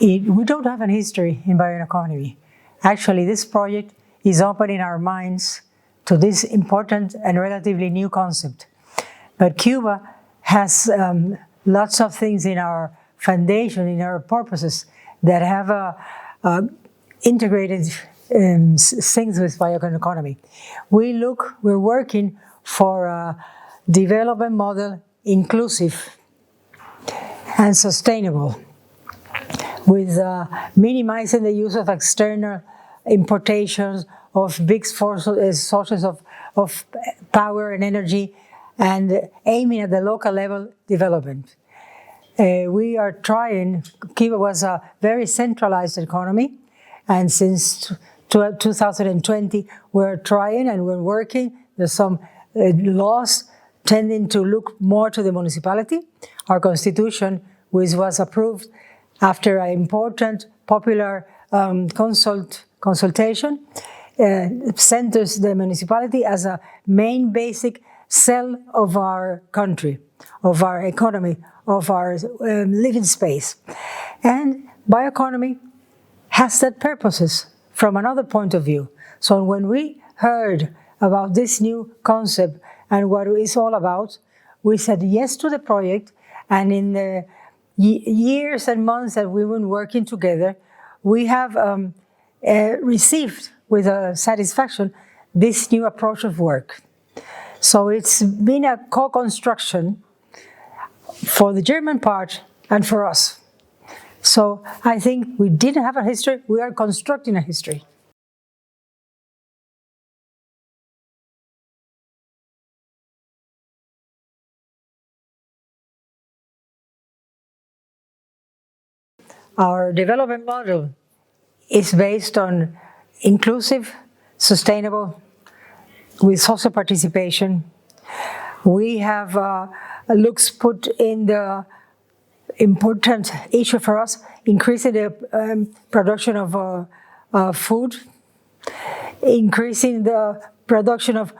We don't have a history in bioeconomy. Actually, this project is opening our minds to this important and relatively new concept. But Cuba has lots of things in our foundation, in our purposes, that have integrated things with bioeconomy. We're working for a development model inclusive and sustainable, with minimizing the use of external importations of big sources of power and energy, and aiming at the local level development. We are trying. Cuba was a very centralized economy, and since 2020 we're trying and we're working. There's some laws tending to look more to the municipality. Our constitution, which was approved after an important popular consultation, centers the municipality as a main basic cell of our country, of our economy, of our living space. And bioeconomy has that purposes from another point of view. So when we heard about this new concept and what it's all about, we said yes to the project, and in the years and months that we've been working together, we have received with satisfaction this new approach of work. So it's been a co-construction for the German part and for us. So I think we didn't have a history, we are constructing a history. Our development model is based on inclusive, sustainable, with social participation. We have looks put in the important issue for us, increasing the production of food, increasing the production of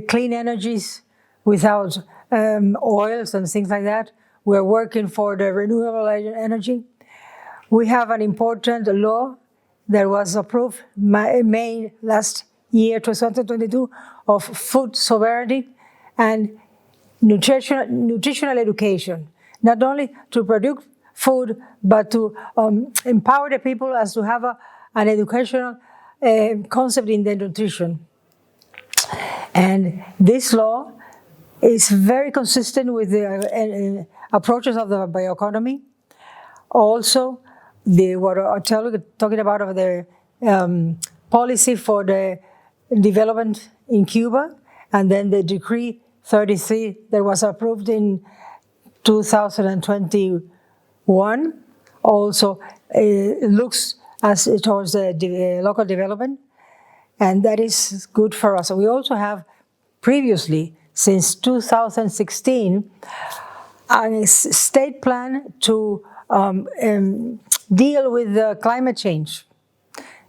clean energies without oils and things like that. We're working for the renewable energy. We have an important law that was approved May last year, 2022, of food sovereignty and nutritional education, not only to produce food, but to empower the people as to have an educational concept in the nutrition. And this law is very consistent with the approaches of the bioeconomy. Also, what I'm talking about of the policy for the development in Cuba, and then the Decree 33 that was approved in 2021 also looks towards the local development, and that is good for us. We also have previously, since 2016, a state plan to deal with the climate change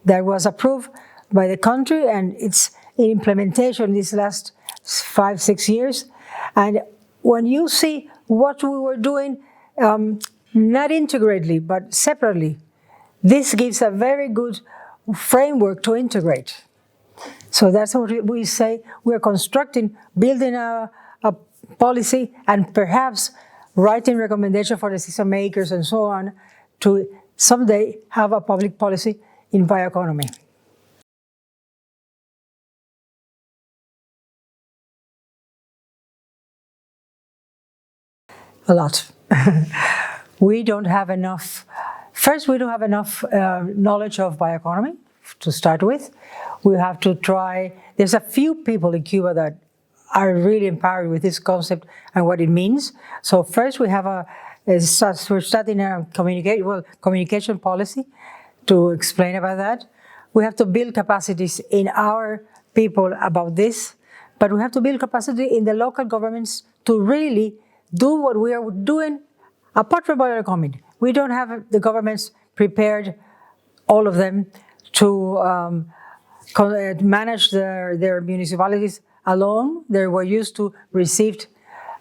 that was approved by the country, and it's in implementation these last 5-6 years. And when you see what we were doing, not integrately, but separately, this gives a very good framework to integrate. So that's what we say. We're constructing, building a policy, and perhaps writing recommendation for decision makers and so on to someday have a public policy in bioeconomy. A lot. We don't have enough. First, we don't have enough knowledge of bioeconomy to start with. We have to try. There's a few people in Cuba that are really empowered with this concept and what it means. So first, we have we're starting a communication policy to explain about that. We have to build capacities in our people about this, but we have to build capacity in the local governments to really do what we are doing apart from bioeconomy. We don't have the governments prepared, all of them, to manage their municipalities alone. They were used to receive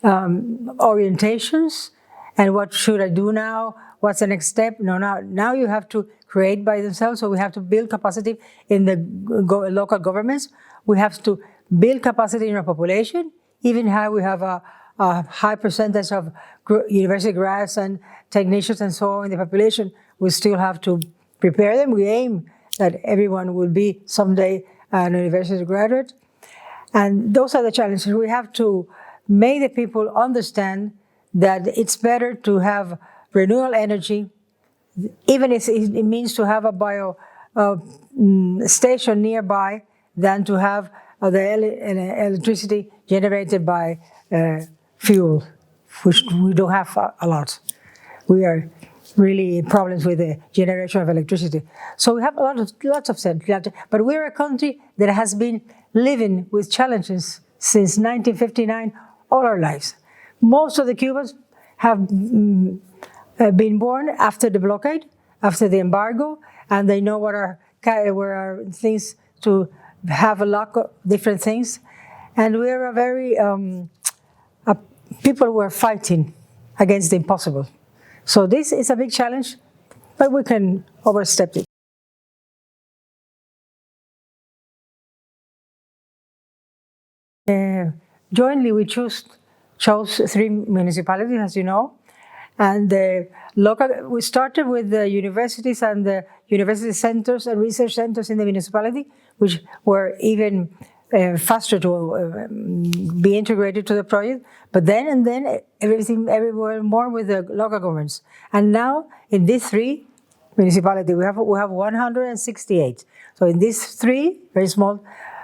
orientations, and what should I do now? what's the next step? No, now you have to create by themselves, so we have to build capacity in the local governments. We have to build capacity in our population, even how we have a high percentage of university grads and technicians and so on in the population. We still have to prepare them. We aim that everyone will be someday an university graduate. And those are the challenges. We have to make the people understand that it's better to have renewable energy, even if it means to have a bio station nearby, than to have the electricity generated by fuel, which we don't have a lot. We are really problems with the generation of electricity. So we have lots of sense, but we're a country that has been living with challenges since 1959 all our lives. Most of the Cubans have been born after the blockade, after the embargo, and they know what are things to have a lot of different things. And we're a very people who are fighting against the impossible. So this is a big challenge, but we can overstep it. Jointly, we chose 3 municipalities, as you know, and we started with the universities and the university centers and research centers in the municipality, which were even faster to be integrated to the project. But then everywhere more with the local governments. And now in these 3 municipalities, we have 168. So in these 3 very small,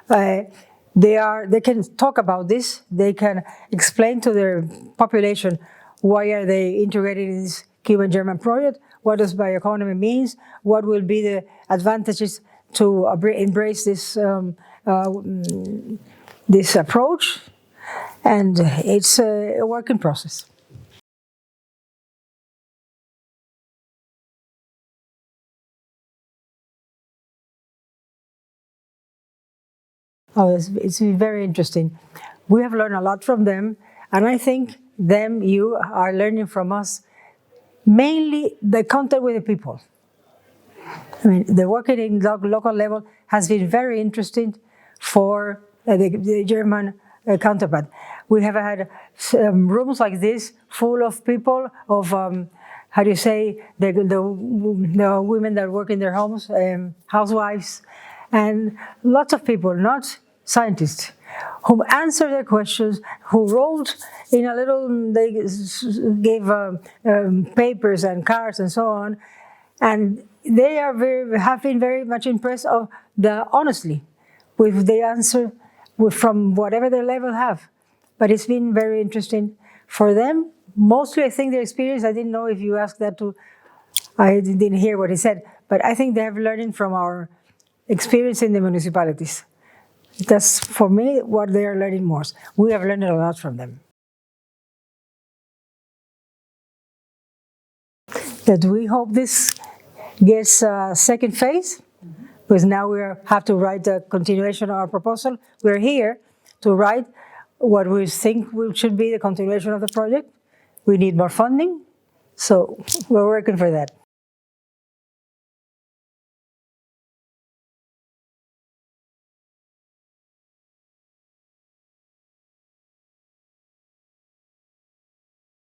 they can talk about this. They can explain to their population why are they integrated in this Cuban-German project, what does bioeconomy means, what will be the advantages to embrace this this approach, and it's a working process. Oh, it's been very interesting. We have learned a lot from them, and I think you are learning from us, mainly the contact with the people. I mean, the working in local level has been very interesting for the German counterpart. We have had rooms like this full of people, of how do you say, the women that work in their homes, housewives, and lots of people, not scientists, who answered their questions, who wrote in a little, they gave papers and cards and so on, and they have been very much impressed of the honestly with the answer from whatever their level have. But it's been very interesting for them. Mostly, I think their experience, I didn't know if you asked that to, I didn't hear what he said, but I think they have learned from our experience in the municipalities. That's, for me, what they are learning most. We have learned a lot from them. That we hope this gets a second phase, because now we have to write the continuation of our proposal. We're here to write what we think should be the continuation of the project. We need more funding, so we're working for that.